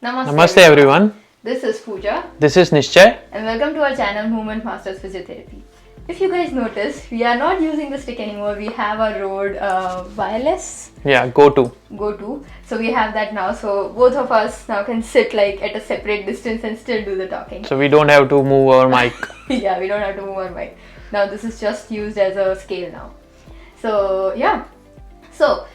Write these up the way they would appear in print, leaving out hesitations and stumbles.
Namaste everyone. This is Pooja This is Nishchay. and welcome to our channel Movement Masters Physiotherapy. If you guys notice, we are not using the stick anymore. We have a Rode wireless Yeah, go to. go-to. So we have that now. So both of us now can sit like at a separate distance and still do the talking. So we don't have to move our mic. Yeah, we don't have to move our mic. Now this is just used as a scale now. So yeah. So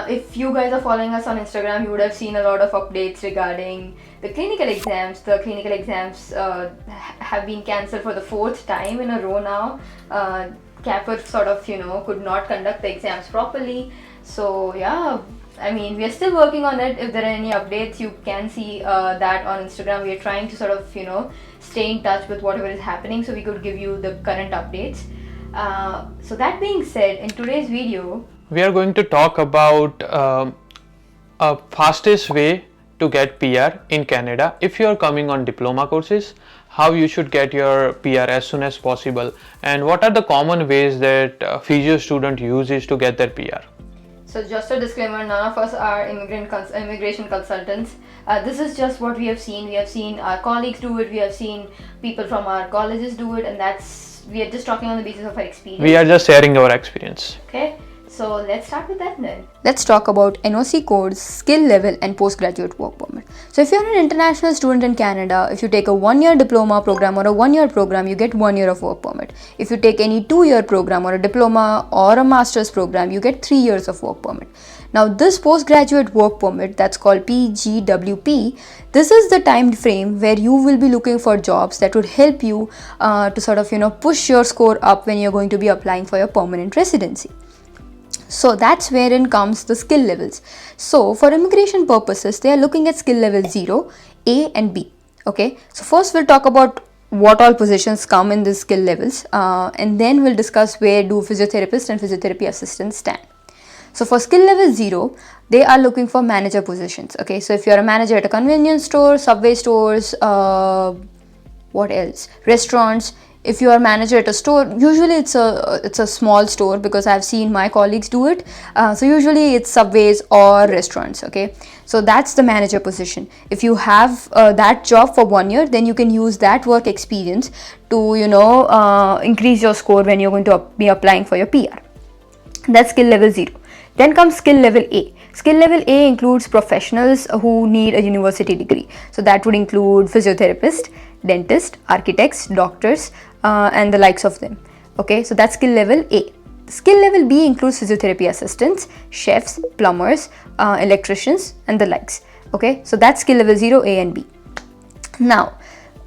if you guys are following us on Instagram, you would have seen a lot of updates regarding the clinical exams. The clinical exams have been cancelled for the fourth time in a row now. CAPR sort of, could not conduct the exams properly. So yeah, I mean, we are still working on it. If there are any updates, you can see that on Instagram. We are trying to sort of, stay in touch with whatever is happening so we could give you the current updates. So that being said, in today's video, We are going to talk about a fastest way to get PR in Canada. If you are coming on diploma courses, how you should get your PR as soon as possible, and what are the common ways that physio student uses to get their PR. so just a disclaimer, none of us are immigration consultants. This is just what we have seen. We have seen our colleagues do it. We have seen people from our colleges do it, and we are just talking on the basis of our experience. We are just sharing our experience. Okay, so let's start with that then. Let's talk about NOC codes, skill level, and postgraduate work permit. So if you're an international student in Canada, if you take a 1-year diploma program or a 1-year program, you get 1 year of work permit. If you take any 2-year program or a diploma or a master's program, you get 3 years of work permit. Now this postgraduate work permit, that's called PGWP, this is the time frame where you will be looking for jobs that would help you to sort of push your score up when you're going to be applying for your permanent residency. So that's wherein comes the skill levels. So for immigration purposes, they are looking at skill level 0, A and B. Okay, so first we'll talk about what all positions come in these skill levels, and then we'll discuss where do physiotherapists and physiotherapy assistants stand. So for skill level 0, they are looking for manager positions. Okay, so if you're a manager at a convenience store, Subway stores, what else? Restaurants. If you are a manager at a store, usually it's a small store because I've seen my colleagues do it. So usually it's Subways or restaurants. Okay, so that's the manager position. If you have that job for 1 year, then you can use that work experience to increase your score when you're going to be applying for your PR. That's skill level 0. Then comes skill level A. Skill level A includes professionals who need a university degree. So that would include physiotherapists, dentists, architects, doctors, and the likes of them. Okay, so that's skill level A. Skill level B includes physiotherapy assistants, chefs, plumbers, electricians, and the likes. Okay, so that's skill level 0, A and B. Now,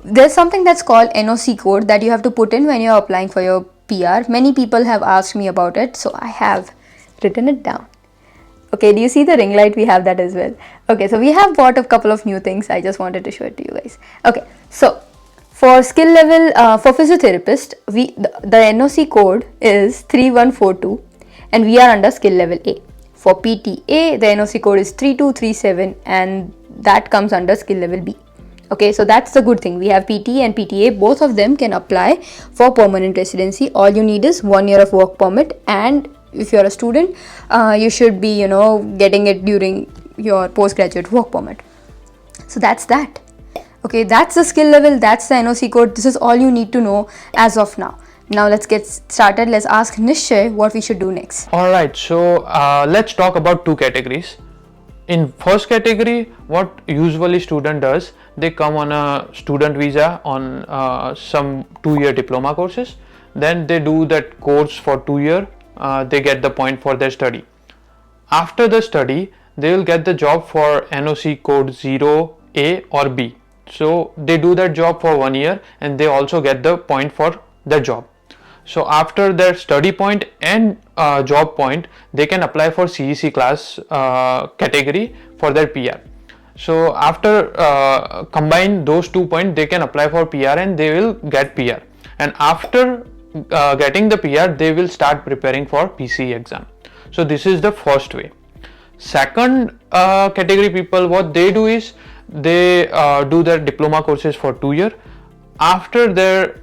there's something that's called NOC code that you have to put in when you're applying for your PR. Many people have asked me about it, so I have written it down. Okay, do you see the ring light? We have that as well. Okay, so we have bought a couple of new things. I just wanted to show it to you guys. Okay, so for skill level, for physiotherapist, the NOC code is 3142 and we are under skill level A. For PTA, the NOC code is 3237 and that comes under skill level B. Okay, so that's the good thing. We have PT and PTA, both of them can apply for permanent residency. All you need is 1 year of work permit, and if you're a student, you should be, getting it during your postgraduate work permit. So that's that. Okay, that's the skill level, that's the NOC code. This is all you need to know as of now. Now let's get started. Let's ask Nishchay what we should do next. Alright, so let's talk about two categories. In first category, what usually student does, they come on a student visa on some 2-year diploma courses. Then they do that course for 2 years. They get the point for their study. After the study, they will get the job for NOC code 0, A or B. So they do that job for 1 year and they also get the point for their job. So after their study point and job point, they can apply for CEC class category for their PR. So after combine those 2 points, they can apply for PR and they will get PR. And after getting the PR, they will start preparing for PCE exam. So this is the first way. Second category people, what they do is they do their diploma courses for 2 years. After their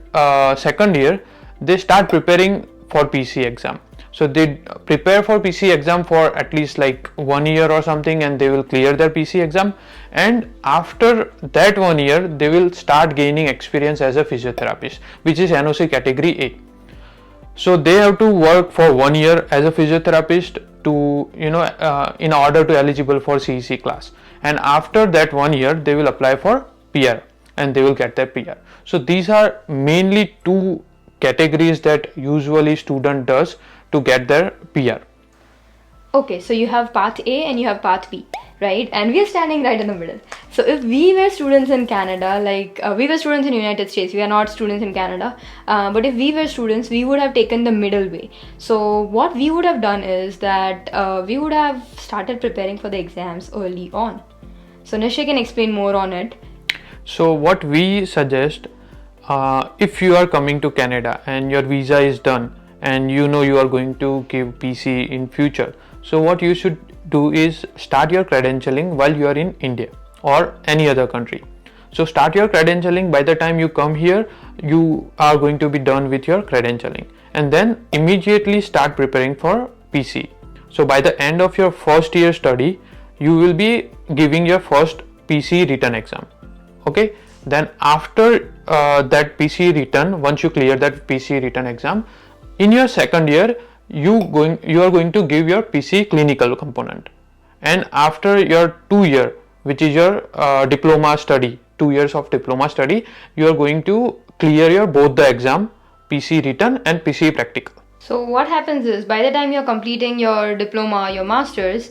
second year, they start preparing for PCE exam. So they prepare for PC exam for at least like 1 year or something, and they will clear their PC exam, and after that 1 year they will start gaining experience as a physiotherapist, which is NOC category A. So they have to work for 1 year as a physiotherapist to in order to eligible for CEC class, and after that 1 year they will apply for PR and they will get their PR. So these are mainly two categories that usually student does to get their PR. Okay, so you have path A and you have path B, right? And we are standing right in the middle. So if we were students in Canada, like we were students in United States, we are not students in Canada, but if we were students, we would have taken the middle way. So what we would have done is that we would have started preparing for the exams early on. So Nishay can explain more on it. So what we suggest, if you are coming to Canada and your visa is done and you know you are going to give PC in future, so what you should do is start your credentialing while you are in India or any other country. So start your credentialing. By the time you come here, you are going to be done with your credentialing, and then immediately start preparing for PC. So by the end of your first year study, you will be giving your first PC written exam. Okay, then after that PC written, once you clear that PC written exam, in your second year you are going to give your PC clinical component, and after your 2 year, which is your diploma study, 2 years of diploma study, you are going to clear your both the exam, PC written and PC practical. So what happens is, by the time you're completing your diploma, your masters,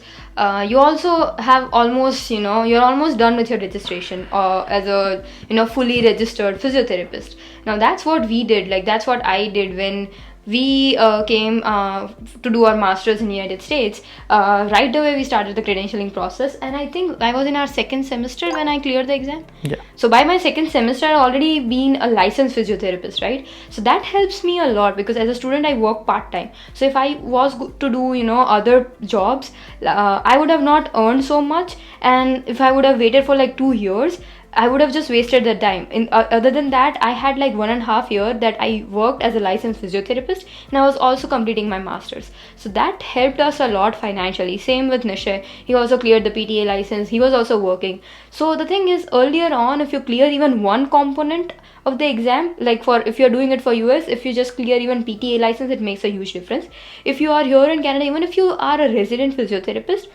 you also have almost, you're almost done with your registration as a, fully registered physiotherapist. Now that's what we did, like that's what I did when we came to do our masters in the United States. Right away we started the credentialing process, and I think I was in our second semester when I cleared the exam. Yeah. So by my second semester I already been a licensed physiotherapist, right? So that helps me a lot because as a student I work part-time. So if I was to do other jobs, I would have not earned so much, and if I would have waited for like 2 years, I would have just wasted the time. Other than that, I had like 1.5 years that I worked as a licensed physiotherapist, and I was also completing my masters. So that helped us a lot financially. Same with Nishay. He also cleared the PTA license. He was also working. So the thing is, earlier on, if you clear even one component of the exam, like if you're doing it for US, if you just clear even PTA license, it makes a huge difference. If you are here in Canada, even if you are a resident physiotherapist,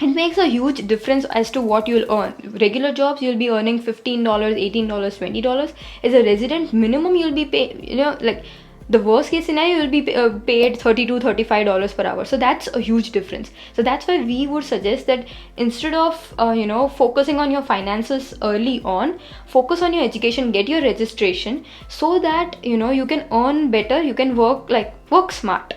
it makes a huge difference as to what you'll earn. Regular jobs, you'll be earning $15, $18, $20. As a resident, minimum you'll be paid, like the worst case scenario, you'll be paid $32, $35 per hour. So that's a huge difference. So that's why we would suggest that instead of, focusing on your finances early on, focus on your education, get your registration so that, you can earn better, you can work smart.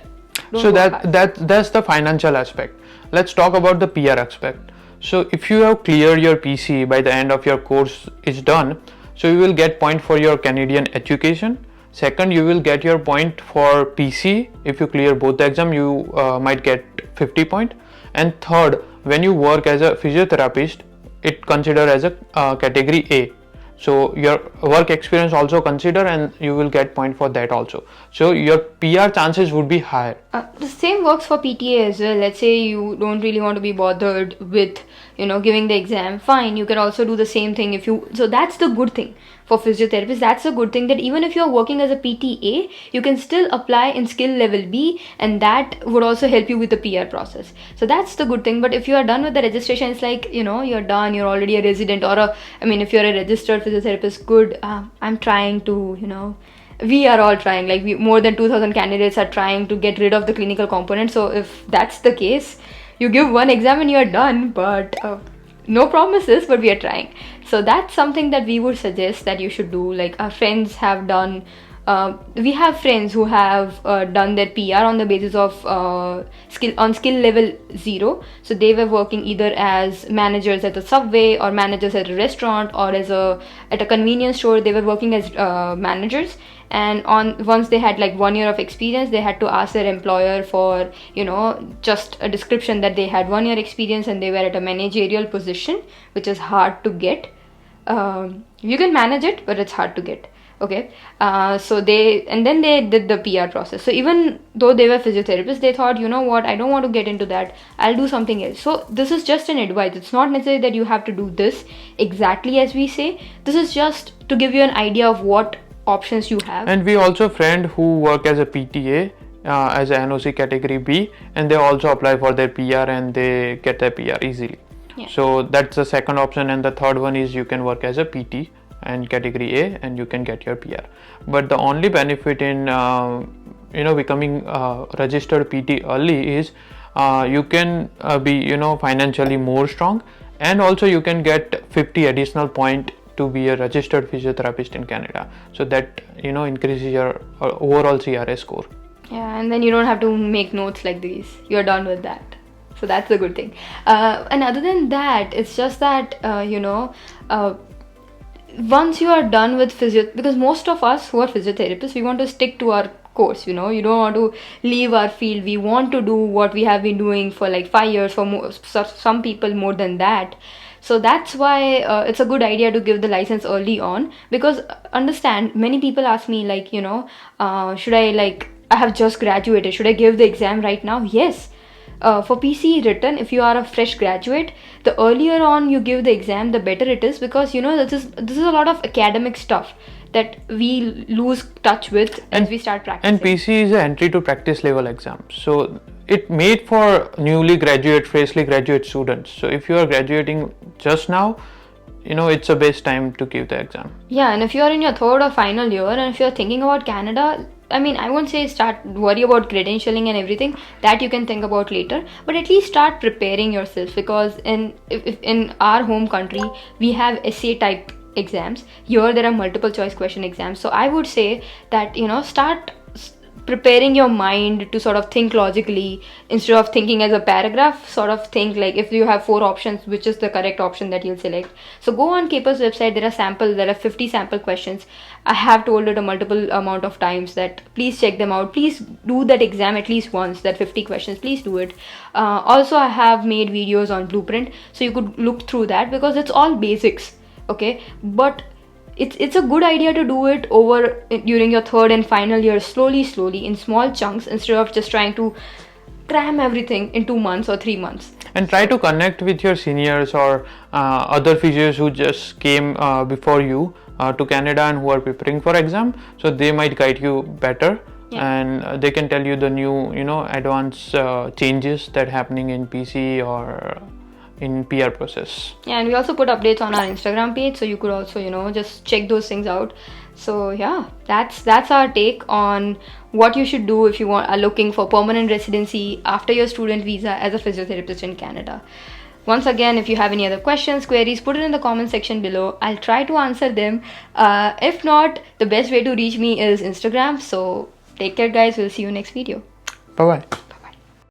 So that's the financial aspect. Let's talk about the PR aspect. So if you have cleared your PC by the end of your course is done, so you will get point for your Canadian education. Second, you will get your point for PC. If you clear both the exam, you might get 50 point. And third, when you work as a physiotherapist, it considered as a category A. So your work experience also consider, and you will get point for that also. So your PR chances would be higher. The same works for PTA as well. Let's say you don't really want to be bothered with giving the exam. Fine, you can also do the same thing so that's the good thing for physiotherapists. That's a good thing, that even if you're working as a PTA, you can still apply in skill level B, and that would also help you with the PR process. So that's the good thing. But if you are done with the registration, it's like you're done, you're already a resident, or if you're a registered physiotherapist, good. I'm trying to we are all trying, like more than 2,000 candidates are trying to get rid of the clinical component. So if that's the case, you give one exam and you're done, but no promises, but we are trying. So that's something that we would suggest that you should do. Like our friends have done, we have friends who have done their PR on the basis of skill level 0. So they were working either as managers at a Subway or managers at a restaurant, or at a convenience store. They were working as managers, and once they had like 1 year of experience, they had to ask their employer for just a description that they had 1 year experience and they were at a managerial position, which is hard to get. You can manage it, but it's hard to get. Okay, so then they did the PR process. So even though they were physiotherapists, they thought, you know what, I don't want to get into that, I'll do something else. So this is just an advice. It's not necessary that you have to do this exactly as we say. This is just to give you an idea of what options you have. And we also friend who work as a PTA, as a NOC category B, and they also apply for their PR and they get their PR easily. Yeah. So that's the second option, and the third one is you can work as a PT and category A and you can get your PR. But the only benefit in becoming registered PT early is you can be financially more strong, and also you can get 50 additional point to be a registered physiotherapist in Canada, so that increases your overall CRA score. Yeah, and then you don't have to make notes like these. You're done with that. So that's a good thing. And other than that, it's just that once you are done with because most of us who are physiotherapists, we want to stick to our course. You don't want to leave our field. We want to do what we have been doing for like 5 years, for some people more than that. So that's why it's a good idea to give the license early on, because understand, many people ask me like, should I have just graduated, should I give the exam right now? Yes. For PC written, if you are a fresh graduate, the earlier on you give the exam, the better it is, because this is a lot of academic stuff that we lose touch with as we start practicing. And PC is an entry to practice level exam, so it made for newly graduate, freshly graduate students. So if you are graduating just now, it's the best time to give the exam. Yeah, and if you are in your third or final year, and if you are thinking about Canada, I mean, I won't say worry about credentialing and everything, that you can think about later, but at least start preparing yourself, because if in our home country we have essay type exams. Here there are multiple choice question exams. So I would say that start preparing your mind to sort of think logically, instead of thinking as a paragraph. Sort of think like, if you have 4 options, which is the correct option that you'll select. So go on CAPER's website. There are 50 sample questions. I have told it a multiple amount of times that please check them out. Please do that exam at least once, that 50 questions, please do it. Also, I have made videos on Blueprint, so you could look through that, because it's all basics, okay? But it's a good idea to do it during your third and final year, slowly in small chunks, instead of just trying to cram everything in 2 months or 3 months. And try to connect with your seniors or other physios who just came before you to Canada and who are preparing for exam, so they might guide you better. Yeah. And they can tell you the new advanced changes that happening in PC or in PR process. Yeah, and we also put updates on our Instagram page, so you could also just check those things out. So yeah, that's our take on what you should do if you are looking for permanent residency after your student visa as a physiotherapist in Canada. Once again, if you have any other questions, queries, put it in the comment section below. I'll try to answer them. If not, the best way to reach me is Instagram. So take care guys, we'll see you next video. Bye bye.